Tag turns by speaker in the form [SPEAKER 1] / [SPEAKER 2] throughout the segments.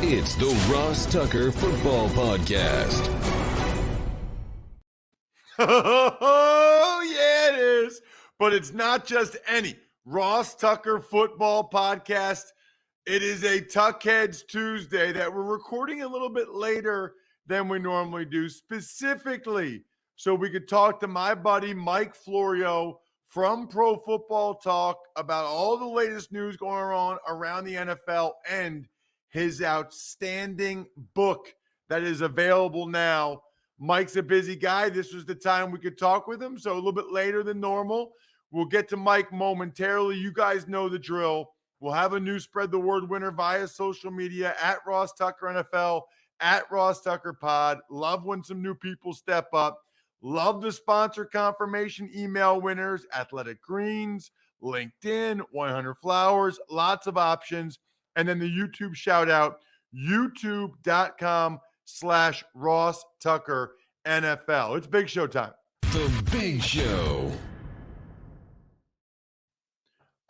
[SPEAKER 1] It's the Ross Tucker Football Podcast.
[SPEAKER 2] Oh, yeah, it is. But it's not just any Ross Tucker Football Podcast. It is a Tuckheads Tuesday that we're recording a little bit later than we normally do, specifically so we could talk to my buddy Mike Florio from Pro Football Talk about all the latest news going on around the NFL and his outstanding book that is available now. Mike's a busy guy. This was the time we could talk with him, so a little bit later than normal. We'll get to Mike momentarily. You guys know the drill. We'll have a new Spread the Word winner via social media at Ross Tucker NFL, at Ross Tucker Pod. Love when some new people step up. Love the sponsor confirmation email winners, Athletic Greens, LinkedIn, 100 Flowers, lots of options. And then the YouTube shout out, youtube.com/Ross Tucker NFL. It's Big Show time.
[SPEAKER 1] The Big Show.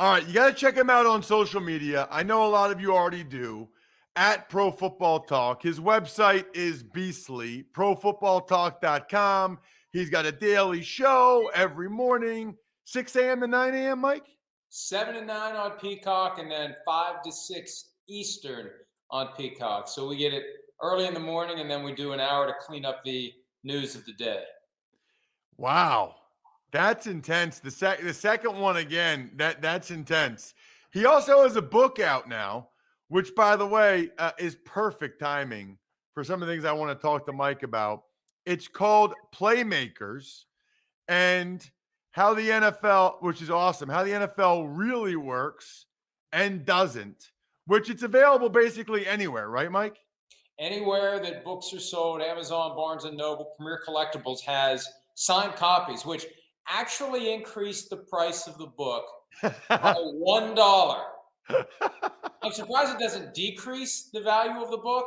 [SPEAKER 2] All right, you got to check him out on social media. I know a lot of you already do. At Pro Football Talk. His website is beastly, profootballtalk.com. He's got a daily show every morning, 6 a.m. to 9 a.m., Mike?
[SPEAKER 3] 7 to 9 on Peacock, and then 5 to 6 Eastern on Peacock. So we get it early in the morning, and then we do an hour to clean up the news of the day.
[SPEAKER 2] Wow. That's intense. The second one again, that's intense. He also has a book out now, which, by the way, is perfect timing for some of the things I want to talk to Mike about. It's called Playmakers, and how the NFL, which is awesome, how the NFL really works and doesn't, which it's available basically anywhere, right, Mike?
[SPEAKER 3] Anywhere that books are sold, Amazon, Barnes & Noble, Premier Collectibles has signed copies, which actually increased the price of the book by $1. I'm surprised it doesn't decrease the value of the book,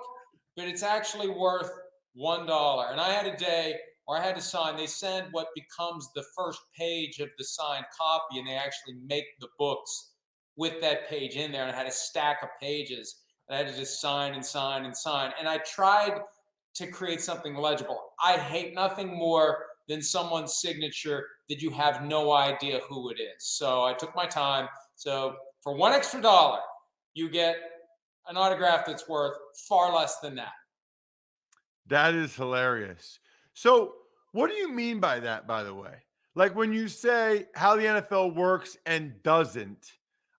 [SPEAKER 3] but it's actually worth $1. And I had a day where I had to sign. They send what becomes the first page of the signed copy, and they actually make the books with that page in there. And I had a stack of pages that I had to just sign and sign and sign. And I tried to create something legible. I hate nothing more than someone's signature that you have no idea who it is. So I took my time. So for $1 extra, you get an autograph that's worth far less than that.
[SPEAKER 2] That is hilarious. So what do you mean by that, by the way? Like when you say how the NFL works and doesn't,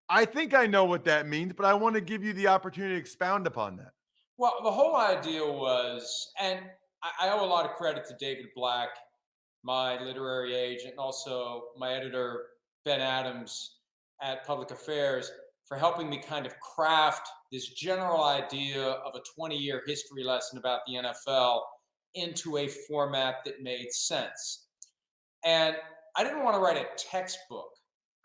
[SPEAKER 2] I think I know what that means, but I want to give you the opportunity to expound upon that.
[SPEAKER 3] Well, the whole idea was, and I owe a lot of credit to David Black, my literary agent, and also my editor, Ben Adams at Public Affairs, for helping me kind of craft this general idea of a 20-year history lesson about the NFL into a format that made sense. And I didn't want to write a textbook.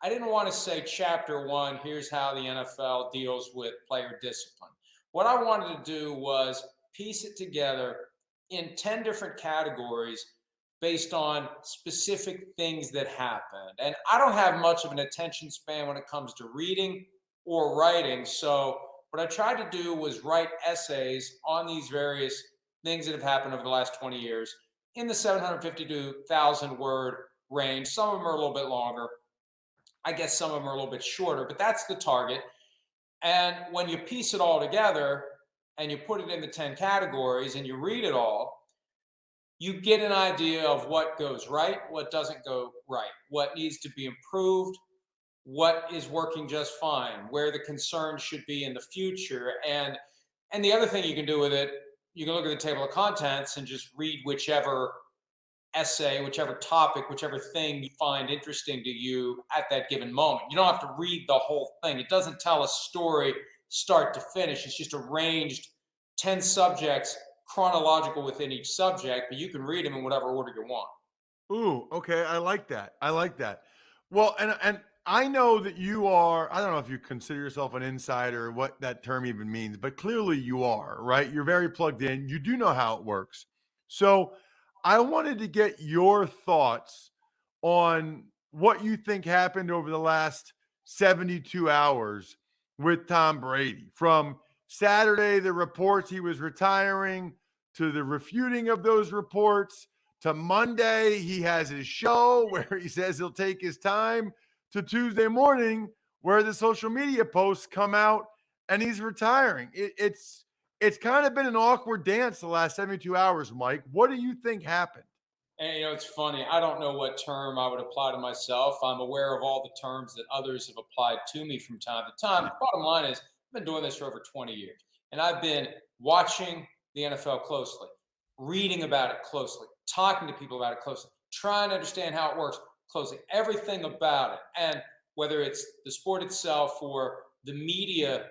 [SPEAKER 3] I didn't want to say chapter 1, here's how the NFL deals with player discipline. What I wanted to do was piece it together in 10 different categories based on specific things that happened. And I don't have much of an attention span when it comes to reading or writing. So what I tried to do was write essays on these various things that have happened over the last 20 years in the 750 to 1,000 word range. Some of them are a little bit longer. I guess some of them are a little bit shorter, but that's the target. And when you piece it all together and you put it into 10 categories and you read it all, you get an idea of what goes right, what doesn't go right, what needs to be improved, what is working just fine, where the concerns should be in the future. And the other thing you can do with it, you can look at the table of contents and just read whichever essay, whichever topic, whichever thing you find interesting to you at that given moment. You don't have to read the whole thing. It doesn't tell a story start to finish. It's just arranged 10 subjects, chronological within each subject, but you can read them in whatever order you want.
[SPEAKER 2] Ooh, okay. I like that. I like that. Well, and I know that you are, I don't know if you consider yourself an insider or what that term even means, but clearly you are, right? You're very plugged in. You do know how it works. So I wanted to get your thoughts on what you think happened over the last 72 hours with Tom Brady, from Saturday, the reports he was retiring, to the refuting of those reports, to Monday, he has his show where he says he'll take his time, to Tuesday morning, where the social media posts come out and he's retiring. It's kind of been an awkward dance the last 72 hours, Mike. What do you think happened?
[SPEAKER 3] And it's funny. I don't know what term I would apply to myself. I'm aware of all the terms that others have applied to me from time to time. The bottom line is, I've been doing this for over 20 years, and I've been watching the NFL closely, reading about it closely, talking to people about it closely, trying to understand how it works closely, everything about it. And whether it's the sport itself or the media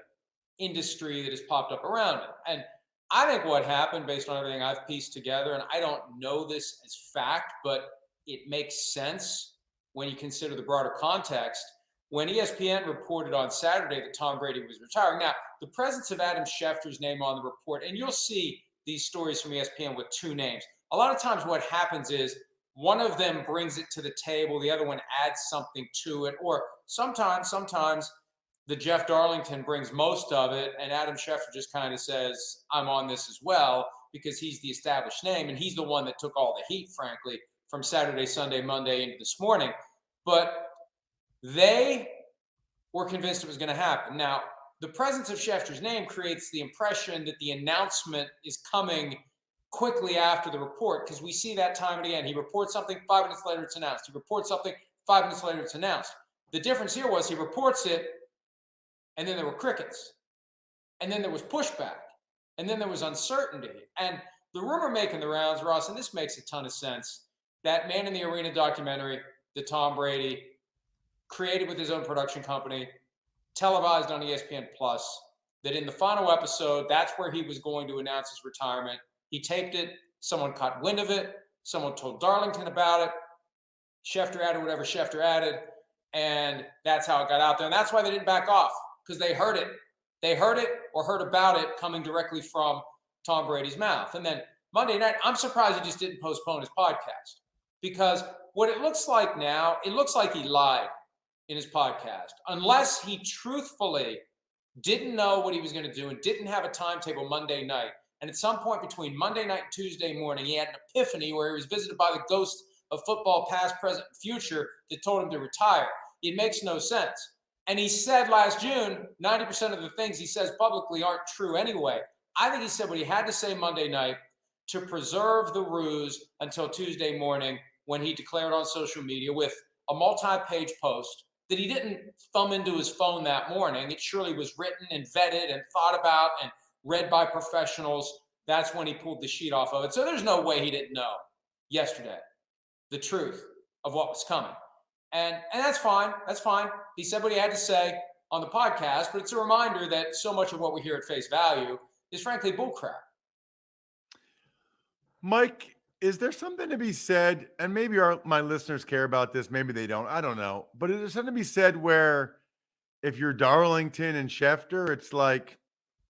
[SPEAKER 3] industry that has popped up around it. And I think what happened, based on everything I've pieced together, and I don't know this as fact, but it makes sense when you consider the broader context. When ESPN reported on Saturday that Tom Brady was retiring, now the presence of Adam Schefter's name on the report, and you'll see these stories from ESPN with two names. A lot of times what happens is one of them brings it to the table, the other one adds something to it, or sometimes the Jeff Darlington brings most of it, and Adam Schefter just kind of says, I'm on this as well, because he's the established name, and he's the one that took all the heat, frankly, from Saturday, Sunday, Monday into this morning. But they were convinced it was going to happen. Now, the presence of Schefter's name creates the impression that the announcement is coming quickly after the report, because we see that time and again. He reports something, 5 minutes later it's announced. He reports something, 5 minutes later it's announced. The difference here was he reports it, and then there were crickets. And then there was pushback. And then there was uncertainty. And the rumor making the rounds, Ross, and this makes a ton of sense, that Man in the Arena documentary that Tom Brady created with his own production company, televised on ESPN Plus, that in the final episode, that's where he was going to announce his retirement. He taped it. Someone caught wind of it. Someone told Darlington about it. Schefter added whatever Schefter added. And that's how it got out there. And that's why they didn't back off, because they heard it. They heard it or heard about it coming directly from Tom Brady's mouth. And then Monday night, I'm surprised he just didn't postpone his podcast, because what it looks like now, it looks like he lied in his podcast, unless he truthfully didn't know what he was going to do and didn't have a timetable Monday night. And at some point between Monday night and Tuesday morning, he had an epiphany where he was visited by the ghost of football past, present, and future that told him to retire. It makes no sense. And he said last June, 90% of the things he says publicly aren't true anyway. I think he said what he had to say Monday night to preserve the ruse until Tuesday morning, when he declared on social media with a multi-page post that he didn't thumb into his phone that morning. It surely was written and vetted and thought about and read by professionals. That's when he pulled the sheet off of it. So there's no way he didn't know yesterday the truth of what was coming. And that's fine. That's fine. He said what he had to say on the podcast, but it's a reminder that so much of what we hear at face value is frankly bullcrap.
[SPEAKER 2] Mike, is there something to be said, and maybe my listeners care about this, maybe they don't, I don't know, but is there something to be said where if you're Darlington and Schefter, it's like,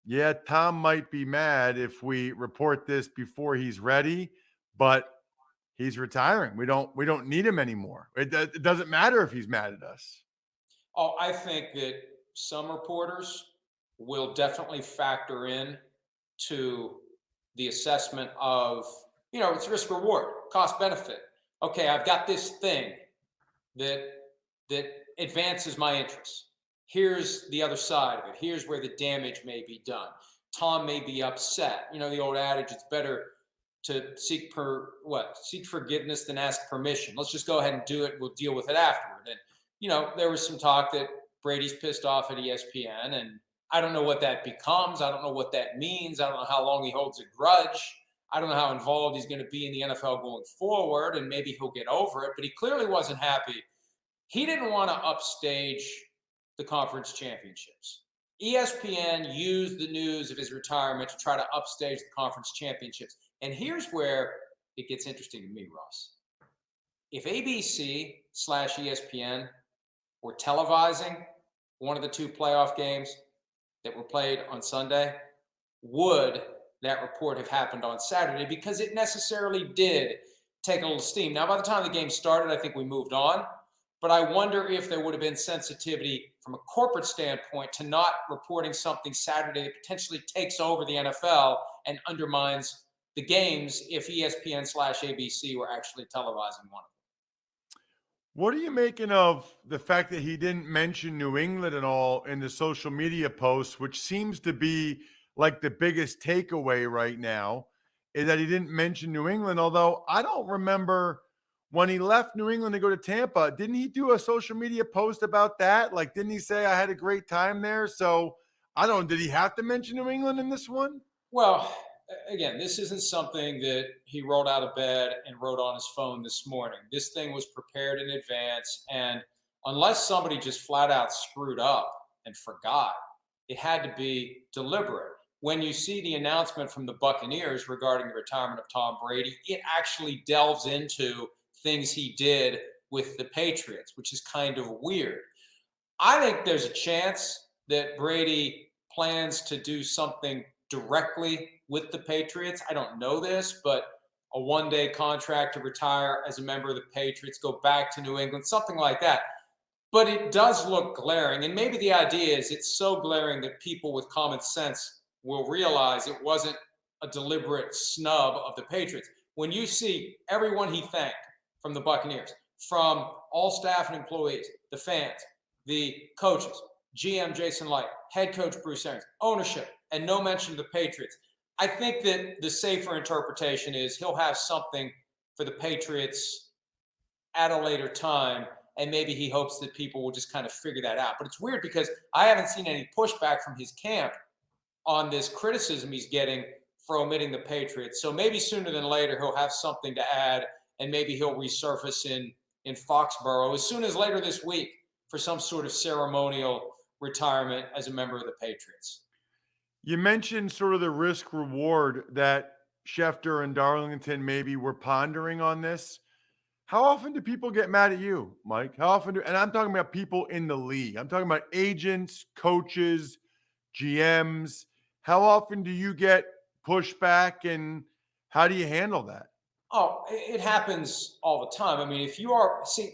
[SPEAKER 2] yeah, Tom might be mad if we report this before he's ready, but he's retiring. We don't need him anymore. It doesn't matter if he's mad at us.
[SPEAKER 3] Oh, I think that some reporters will definitely factor in to the assessment of, it's risk reward, cost benefit. Okay, I've got this thing that advances my interests. Here's the other side of it. Here's where the damage may be done. Tom may be upset. The old adage, it's better to seek forgiveness than ask permission. Let's just go ahead and do it. We'll deal with it afterward. And, there was some talk that Brady's pissed off at ESPN, and I don't know what that becomes. I don't know what that means. I don't know how long he holds a grudge. I don't know how involved he's going to be in the NFL going forward, and maybe he'll get over it, but he clearly wasn't happy. He didn't want to upstage the conference championships. ESPN used the news of his retirement to try to upstage the conference championships. And here's where it gets interesting to me, Ross. If ABC/ESPN were televising one of the two playoff games that were played on Sunday, would that report have happened on Saturday? Because it necessarily did take a little steam. Now, by the time the game started, I think we moved on. But I wonder if there would have been sensitivity from a corporate standpoint to not reporting something Saturday that potentially takes over the NFL and undermines the games if ESPN/ABC were actually televising one of them.
[SPEAKER 2] What are you making of the fact that he didn't mention New England at all in the social media posts, which seems to be like the biggest takeaway right now, is that he didn't mention New England? Although I don't remember when he left New England to go to Tampa, didn't he do a social media post about that? Like, didn't he say I had a great time there? So I don't know. Did he have to mention New England in this one?
[SPEAKER 3] Well, again, this isn't something that he rolled out of bed and wrote on his phone this morning. This thing was prepared in advance. And unless somebody just flat out screwed up and forgot, it had to be deliberate. When you see the announcement from the Buccaneers regarding the retirement of Tom Brady, it actually delves into things he did with the Patriots, which is kind of weird. I think there's a chance that Brady plans to do something directly with the Patriots. I don't know this, but a one-day contract to retire as a member of the Patriots, go back to New England, something like that. But it does look glaring. And maybe the idea is it's so glaring that people with common sense will realize it wasn't a deliberate snub of the Patriots. When you see everyone he thanked from the Buccaneers, from all staff and employees, the fans, the coaches, GM Jason Light, head coach Bruce Arians, ownership, and no mention of the Patriots, I think that the safer interpretation is he'll have something for the Patriots at a later time, and maybe he hopes that people will just kind of figure that out. But it's weird because I haven't seen any pushback from his camp on this criticism he's getting for omitting the Patriots. So maybe sooner than later he'll have something to add, and maybe he'll resurface in Foxborough as soon as later this week for some sort of ceremonial retirement as a member of the Patriots.
[SPEAKER 2] You mentioned sort of the risk reward that Schefter and Darlington maybe were pondering on this. How often do people get mad at you, Mike? How often and I'm talking about people in the league. I'm talking about agents, coaches, GMs. How often do you get pushback and how do you handle that?
[SPEAKER 3] Oh, it happens all the time. I mean,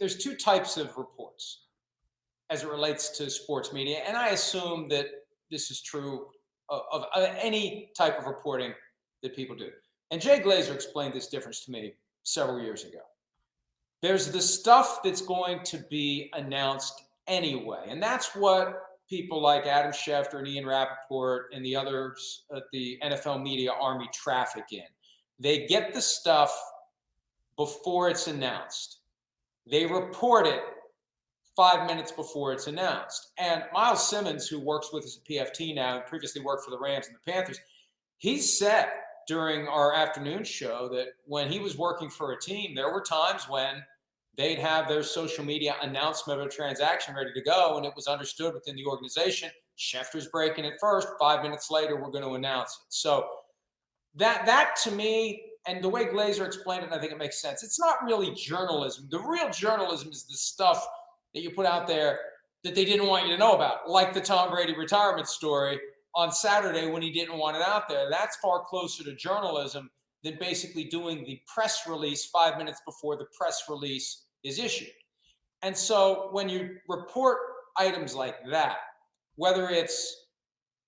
[SPEAKER 3] there's two types of reports as it relates to sports media. And I assume that this is true of any type of reporting that people do. And Jay Glazer explained this difference to me several years ago. There's the stuff that's going to be announced anyway. And that's what people like Adam Schefter and Ian Rappaport and the others at the NFL media army traffic in. They get the stuff before it's announced. They report it 5 minutes before it's announced. And Miles Simmons, who works with us at PFT now and previously worked for the Rams and the Panthers, he said during our afternoon show that when he was working for a team, there were times when they'd have their social media announcement of a transaction ready to go, and it was understood within the organization, Schefter's breaking it first, 5 minutes later, we're going to announce it. So that to me, and the way Glazer explained it, I think it makes sense. It's not really journalism. The real journalism is the stuff that you put out there that they didn't want you to know about, like the Tom Brady retirement story on Saturday when he didn't want it out there. That's far closer to journalism than basically doing the press release 5 minutes before the press release is issued. And so when you report items like that, whether it's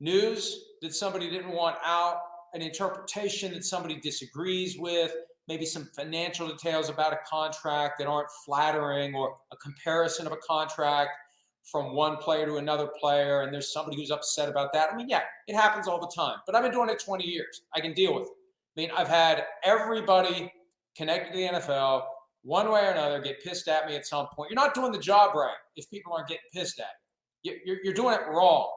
[SPEAKER 3] news that somebody didn't want out, an interpretation that somebody disagrees with, maybe some financial details about a contract that aren't flattering, or a comparison of a contract from one player to another player, and there's somebody who's upset about that. I mean, yeah, it happens all the time, but I've been doing it 20 years. I can deal with it. I mean, I've had everybody connected to the NFL one way or another get pissed at me at some point. You're not doing the job right if people aren't getting pissed at you. You're doing it wrong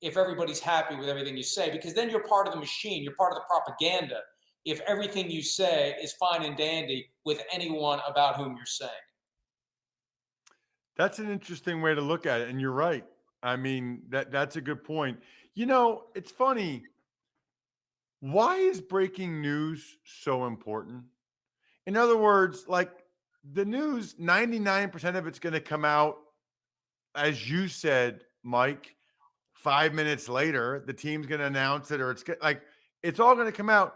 [SPEAKER 3] if everybody's happy with everything you say, because then you're part of the machine. You're part of the propaganda if everything you say is fine and dandy with anyone about whom you're saying.
[SPEAKER 2] That's an interesting way to look at it. And you're right. I mean, that's a good point. You know, it's funny. Why is breaking news so important? In other words, like the news, 99% of it's going to come out, as you said, Mike, 5 minutes later. The team's going to announce it, or it's all going to come out.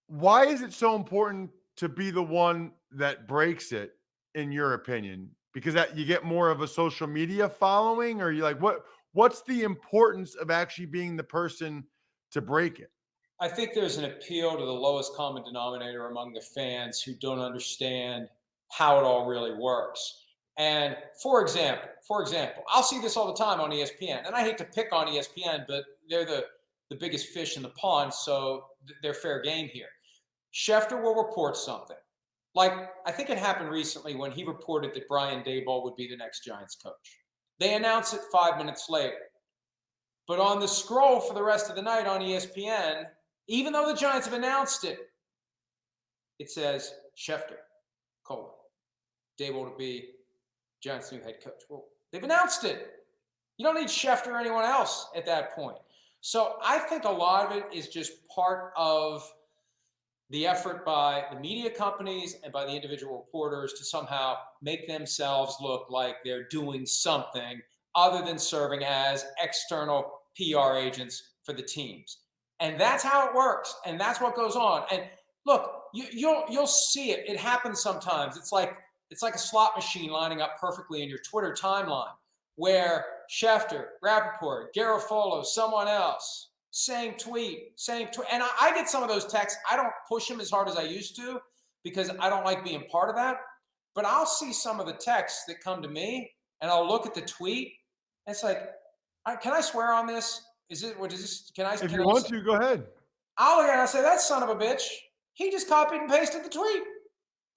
[SPEAKER 2] Why is it so important to be the one that breaks it, in your opinion? because that you get more of a social media following, or you like what's the importance of actually being the person to break it?
[SPEAKER 3] I think there's an appeal to the lowest common denominator among the fans who don't understand how it all really works. And for example, I'll see this all the time on ESPN, and I hate to pick on ESPN, but they're the biggest fish in the pond, so they're fair game here. Schefter will report something. Like, I think it happened recently when he reported that Brian Daboll would be the next Giants coach. They announce it 5 minutes later. But on the scroll for the rest of the night on ESPN, even though the Giants have announced it, it says Schefter, Daboll to be Giants' new head coach. Well, they've announced it. You don't need Schefter or anyone else at that point. So I think a lot of it is just part of the effort by the media companies and by the individual reporters to somehow make themselves look like they're doing something other than serving as external PR agents for the teams. And that's how it works. And that's what goes on. And look, you'll see it. It happens sometimes. It's like a slot machine lining up perfectly in your Twitter timeline where Schefter, Rappaport, Garofolo, someone else, same tweet. And I get some of those texts. I don't push them as hard as I used to because I don't like being part of that. But I'll see some of the texts that come to me and I'll look at the tweet. And it's like, can I swear on this? What is this?
[SPEAKER 2] If you want to, go ahead.
[SPEAKER 3] I'll look at it and I'll say, that son of a bitch, he just copied and pasted the tweet.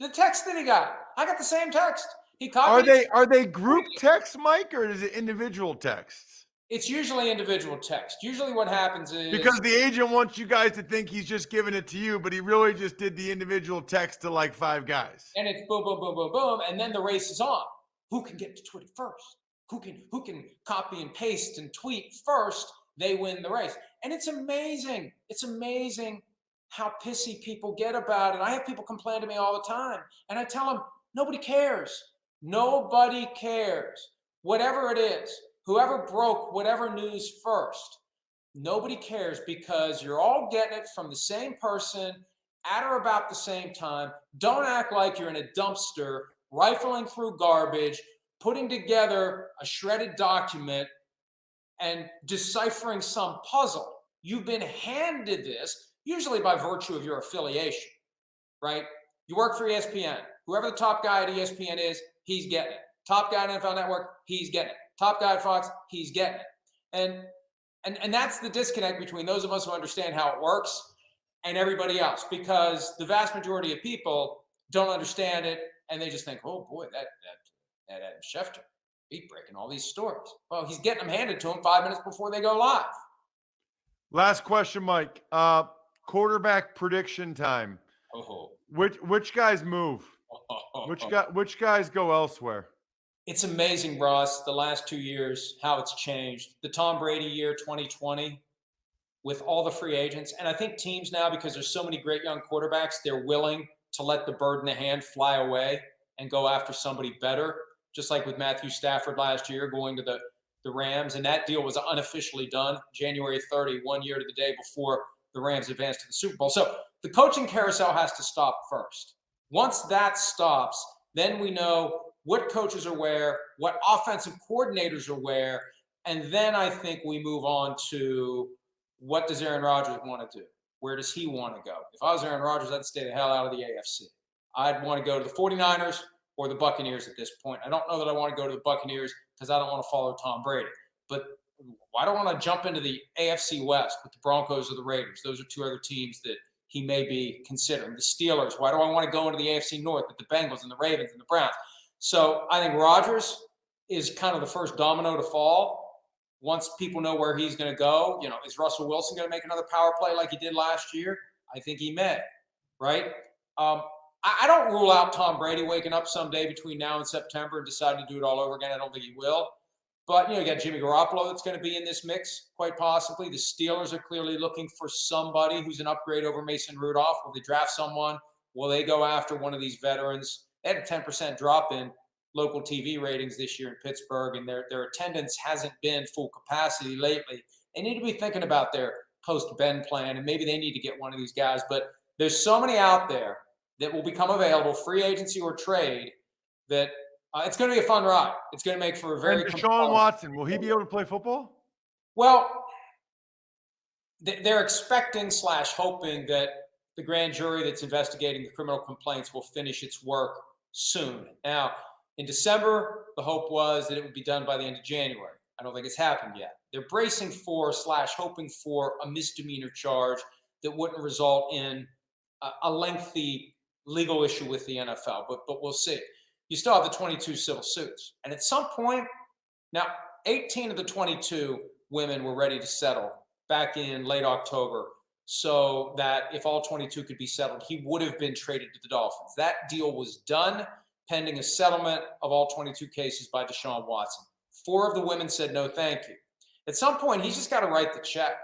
[SPEAKER 3] The text that he got. I got the same text. He copied.
[SPEAKER 2] Are they group text, Mike, or is it individual texts?
[SPEAKER 3] It's usually individual text. Usually what happens is
[SPEAKER 2] because the agent wants you guys to think he's just giving it to you, but he really just did the individual text to like 5 guys.
[SPEAKER 3] And it's boom, boom, boom, boom, boom, and then the race is on. Who can get to Twitter first? Who can copy and paste and tweet first? They win the race. And it's amazing. It's amazing how pissy people get about it. I have people complain to me all the time. And I tell them, nobody cares. Nobody cares. Whatever it is, whoever broke whatever news first, nobody cares because you're all getting it from the same person at or about the same time. Don't act like you're in a dumpster, rifling through garbage, putting together a shredded document and deciphering some puzzle. You've been handed this, usually by virtue of your affiliation, right? You work for ESPN. Whoever the top guy at ESPN is, he's getting it. Top guy at NFL Network, he's getting it. Top guy at Fox, he's getting it. And that's the disconnect between those of us who understand how it works and everybody else, because the vast majority of people don't understand it and they just think, oh boy, that Adam Schefter, he's breaking all these stories. Well, he's getting them handed to him 5 minutes before they go live.
[SPEAKER 2] Last question, Mike. Quarterback prediction time.
[SPEAKER 3] Oh.
[SPEAKER 2] Which guys move? Which guys go elsewhere?
[SPEAKER 3] It's amazing, Ross, the last 2 years, how it's changed. The Tom Brady year, 2020, with all the free agents. And I think teams now, because there's so many great young quarterbacks, they're willing to let the bird in the hand fly away and go after somebody better. Just like with Matthew Stafford last year going to the Rams. And that deal was unofficially done January 30, 1 year to the day before the Rams advanced to the Super Bowl. So the coaching carousel has to stop first. Once that stops, then we know what coaches are where, what offensive coordinators are where, and then I think we move on to what does Aaron Rodgers want to do? Where does he want to go? If I was Aaron Rodgers, I'd stay the hell out of the AFC. I'd want to go to the 49ers or the Buccaneers at this point. I don't know that I want to go to the Buccaneers because I don't want to follow Tom Brady. But I don't want to jump into the AFC West with the Broncos or the Raiders. Those are 2 other teams that he may be considering. The Steelers. Why do I want to go into the AFC North with the Bengals and the Ravens and the Browns? So I think Rodgers is kind of the first domino to fall. Once people know where he's going to go, is Russell Wilson going to make another power play like he did last year? I think he may, right? I don't rule out Tom Brady waking up someday between now and September and deciding to do it all over again. I don't think he will. But, you got Jimmy Garoppolo that's going to be in this mix, quite possibly. The Steelers are clearly looking for somebody who's an upgrade over Mason Rudolph. Will they draft someone? Will they go after one of these veterans? They had a 10% drop in local TV ratings this year in Pittsburgh, and their attendance hasn't been full capacity lately. They need to be thinking about their post-Ben plan, and maybe they need to get one of these guys. But there's so many out there that will become available, free agency or trade, that It's going to be a fun ride. It's going to make for a very
[SPEAKER 2] And Deshaun
[SPEAKER 3] compelling.
[SPEAKER 2] Watson, will he be able to play football?
[SPEAKER 3] Well, they're expecting / hoping that the grand jury that's investigating the criminal complaints will finish its work soon. Now, in December, the hope was that it would be done by the end of January. I don't think it's happened yet. They're bracing for / hoping for a misdemeanor charge that wouldn't result in a lengthy legal issue with the NFL, but we'll see. You still have the 22 civil suits. And at some point, now 18 of the 22 women were ready to settle back in late October, so that if all 22 could be settled, he would have been traded to the Dolphins. That deal was done pending a settlement of all 22 cases by Deshaun Watson. 4 of the women said no, thank you. At some point, he's just got to write the check.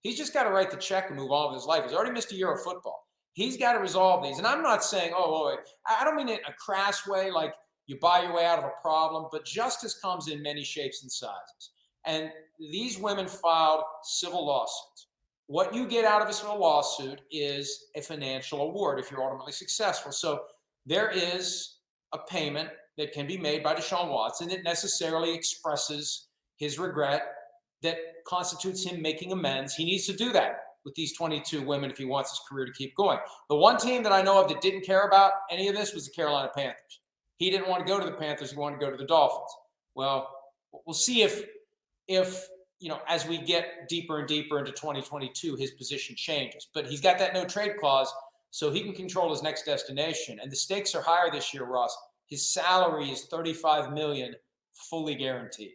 [SPEAKER 3] He's just got to write the check and move on with his life. He's already missed a year of football. He's got to resolve these. And I'm not saying, I don't mean it in a crass way, like you buy your way out of a problem, but justice comes in many shapes and sizes. And these women filed civil lawsuits. What you get out of a civil lawsuit is a financial award if you're ultimately successful. So there is a payment that can be made by Deshaun Watson that necessarily expresses his regret, that constitutes him making amends. He needs to do that with these 22 women if he wants his career to keep going. The one team that I know of that didn't care about any of this was the Carolina Panthers. He didn't want to go to the Panthers. He wanted to go to the Dolphins. Well, we'll see if as we get deeper and deeper into 2022, his position changes. But he's got that no trade clause, so he can control his next destination. And the stakes are higher this year, Ross. His salary is $35 million, fully guaranteed.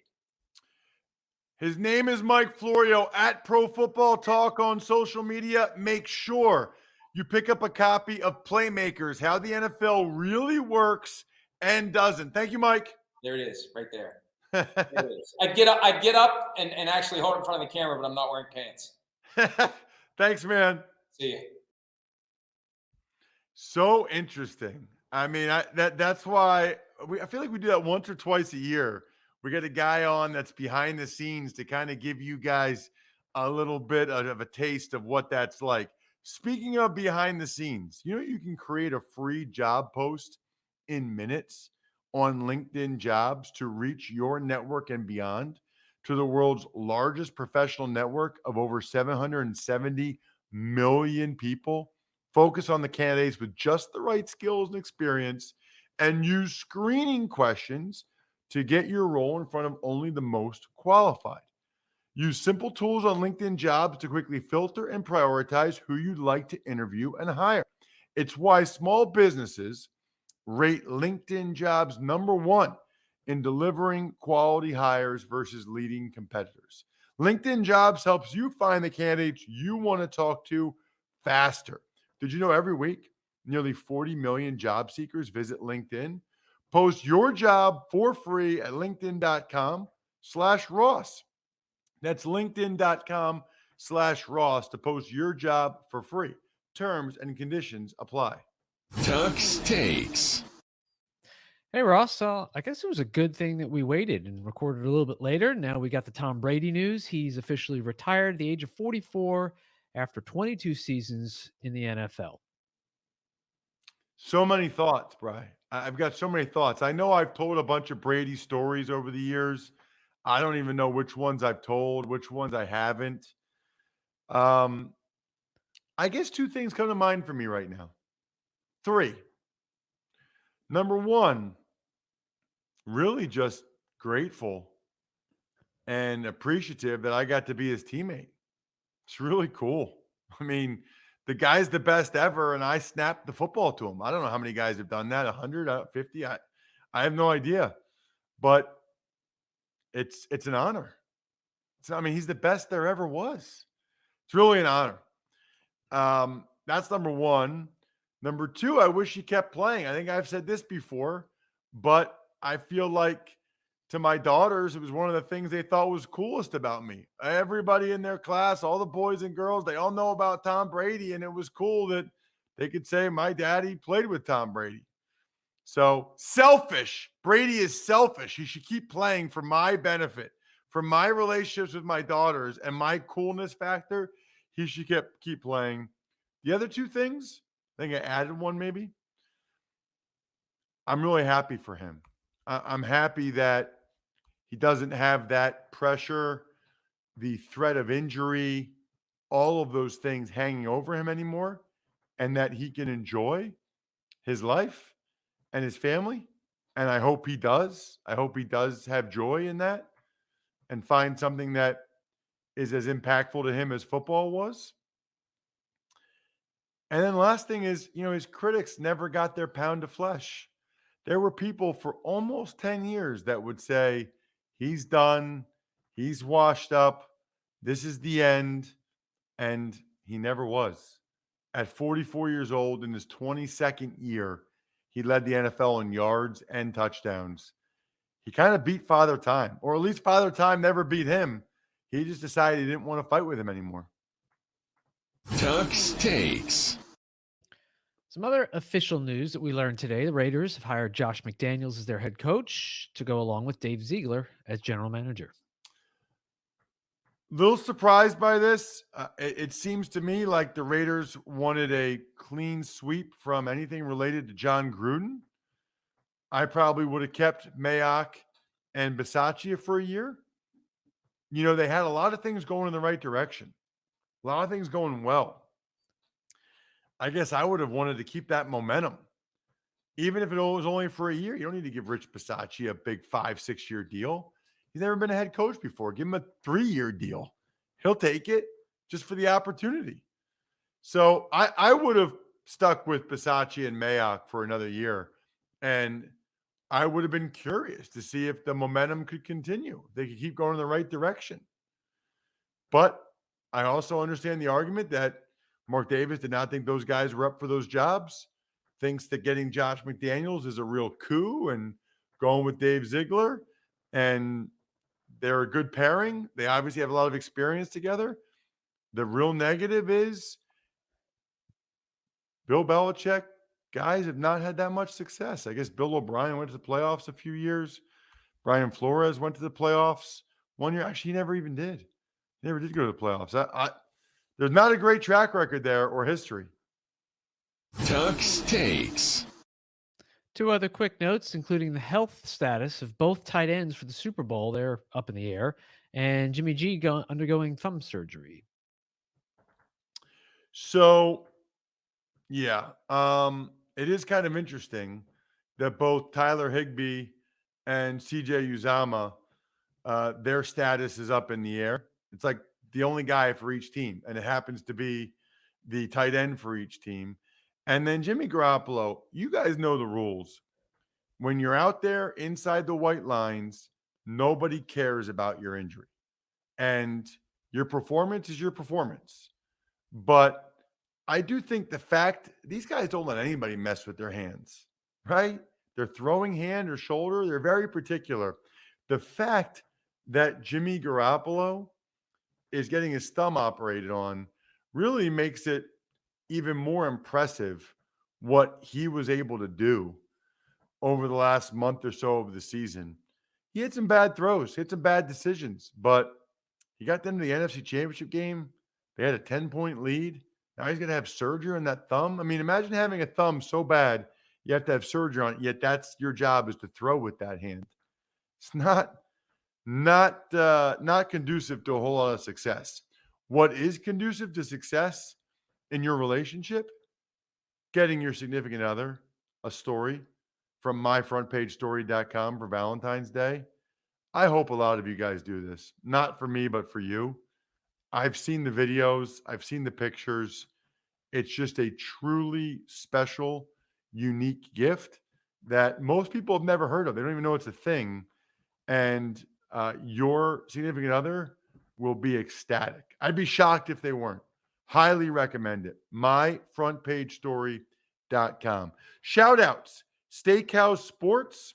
[SPEAKER 2] His name is Mike Florio at Pro Football Talk on social media. Make sure you pick up a copy of Playmakers, How the NFL Really Works and Doesn't. Thank you, Mike.
[SPEAKER 3] There it is, right there. There it is. I'd get up and actually hold it in front of the camera, but I'm not wearing pants.
[SPEAKER 2] Thanks, man.
[SPEAKER 3] See you.
[SPEAKER 2] So interesting. I mean, that's why I feel like we do that once or twice a year. We get a guy on that's behind the scenes to kind of give you guys a little bit of a taste of what that's like. Speaking of behind the scenes, you can create a free job post in minutes on LinkedIn Jobs to reach your network and beyond to the world's largest professional network of over 770 million people. Focus on the candidates with just the right skills and experience and use screening questions to get your role in front of only the most qualified. Use simple tools on LinkedIn Jobs to quickly filter and prioritize who you'd like to interview and hire. It's why small businesses rate LinkedIn Jobs #1 in delivering quality hires versus leading competitors. LinkedIn Jobs helps you find the candidates you want to talk to faster. Did you know every week, nearly 40 million job seekers visit LinkedIn? Post your job for free at linkedin.com/Ross. That's linkedin.com/Ross to post your job for free. Terms and conditions apply.
[SPEAKER 1] Tuck's Takes.
[SPEAKER 4] Hey, Ross. I guess it was a good thing that we waited and recorded a little bit later. Now we got the Tom Brady news. He's officially retired at the age of 44 after 22 seasons in the NFL.
[SPEAKER 2] So many thoughts, Bri. I've got so many thoughts. I know I've told a bunch of Brady stories over the years. I don't even know which ones I've told, which ones I haven't. I guess 2 things come to mind for me right now. 3. Number 1, really just grateful and appreciative that I got to be his teammate. It's really cool. I mean, the guy's the best ever, and I snapped the football to him. I don't know how many guys have done that, 100, 50. I have no idea. But it's an honor. He's the best there ever was. It's really an honor. That's number 1. Number 2, I wish he kept playing. I think I've said this before, but I feel like to my daughters, it was one of the things they thought was coolest about me. Everybody in their class, all the boys and girls, they all know about Tom Brady, and it was cool that they could say my daddy played with Tom Brady. So selfish. Brady is selfish. He should keep playing for my benefit, for my relationships with my daughters and my coolness factor. He should keep playing. The other 2 things, I think I added one maybe. I'm really happy for him. I'm happy that he doesn't have that pressure, the threat of injury, all of those things hanging over him anymore, and that he can enjoy his life and his family. And I hope he does. I hope he does have joy in that and find something that is as impactful to him as football was. And then last thing is, his critics never got their pound of flesh. There were people for almost 10 years that would say, he's done, he's washed up, this is the end. And he never was. At 44 years old, in his 22nd year, he led the NFL in yards and touchdowns. He kind of beat Father Time, or at least Father Time never beat him. He just decided he didn't want to fight with him anymore.
[SPEAKER 1] Tuck's Takes.
[SPEAKER 4] Some other official news that we learned today: the Raiders have hired Josh McDaniels as their head coach to go along with Dave Ziegler as general manager.
[SPEAKER 2] Little surprised by this. It seems to me like the Raiders wanted a clean sweep from anything related to John Gruden. I probably would have kept Mayock and Bisaccia for a year. They had a lot of things going in the right direction. A lot of things going well. I guess I would have wanted to keep that momentum. Even if it was only for a year, you don't need to give Rich Bisaccia a big 5-6 year deal. He's never been a head coach before. Give him a 3-year deal. He'll take it just for the opportunity. So I would have stuck with Bisaccia and Mayock for another year. And I would have been curious to see if the momentum could continue. They could keep going in the right direction. But I also understand the argument that Mark Davis did not think those guys were up for those jobs, thinks that getting Josh McDaniels is a real coup and going with Dave Ziegler. And they're a good pairing. They obviously have a lot of experience together. The real negative is Bill Belichick guys have not had that much success. I guess Bill O'Brien went to the playoffs a few years. Brian Flores went to the playoffs one year. Actually, he never even did. He never did go to the playoffs. There's not a great track record there or history.
[SPEAKER 1] Tuck's Takes.
[SPEAKER 4] Two other quick notes, including the health status of both tight ends for the Super Bowl. They're up in the air. And Jimmy G undergoing thumb surgery.
[SPEAKER 2] So, yeah, it is kind of interesting that both Tyler Higbee and CJ Uzama, their status is up in the air. It's like the only guy for each team, and it happens to be the tight end for each team. And then Jimmy Garoppolo, you guys know the rules. When you're out there inside the white lines, nobody cares about your injury. And your performance is your performance. But I do think the fact these guys don't let anybody mess with their hands, right? Their throwing hand or shoulder, they're very particular. The fact that Jimmy Garoppolo is getting his thumb operated on really makes it even more impressive what he was able to do over the last month or so of the season. He had some bad throws, hit some bad decisions, but he got them to the NFC Championship game. They had a 10-point lead. Now he's going to have surgery on that thumb. I mean, imagine having a thumb so bad you have to have surgery on it, yet that's your job is to throw with that hand. It's not conducive to a whole lot of success. What is conducive to success in your relationship? Getting your significant other a story from myfrontpagestory.com for Valentine's Day. I hope a lot of you guys do this. Not for me, but for you. I've seen the videos. I've seen the pictures. It's just a truly special, unique gift that most people have never heard of. They don't even know it's a thing. And your significant other will be ecstatic. I'd be shocked if they weren't. Highly recommend it. myfrontpagestory.com. Shout outs. Steakhouse Sports,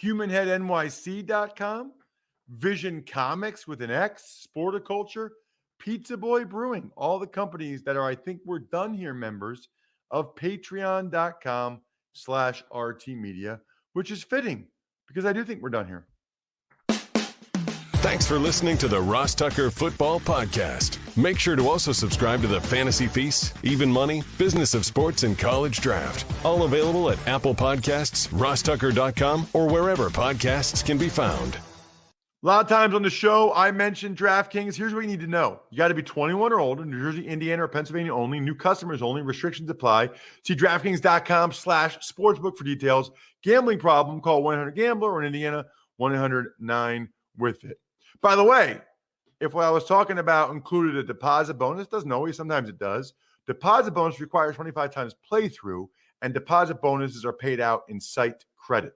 [SPEAKER 2] HumanHeadNYC.com, Vision Comics with an X, Sporticulture, Pizza Boy Brewing, all the companies that are, I think we're done here, members of patreon.com/RT Media, which is fitting because I do think we're done here.
[SPEAKER 1] Thanks for listening to the Ross Tucker Football Podcast. Make sure to also subscribe to the Fantasy Feast, Even Money, Business of Sports, and College Draft. All available at Apple Podcasts, rosstucker.com, or wherever podcasts can be found.
[SPEAKER 2] A lot of times on the show, I mentioned DraftKings. Here's what you need to know. You got to be 21 or older, New Jersey, Indiana, or Pennsylvania only. New customers only. Restrictions apply. See DraftKings.com/sportsbook for details. Gambling problem, call 1-800-GAMBLER, or in Indiana, 1-800-9-WITH-IT. By the way, if what I was talking about included a deposit bonus, doesn't always, sometimes it does. Deposit bonus requires 25 times playthrough, and deposit bonuses are paid out in site credit.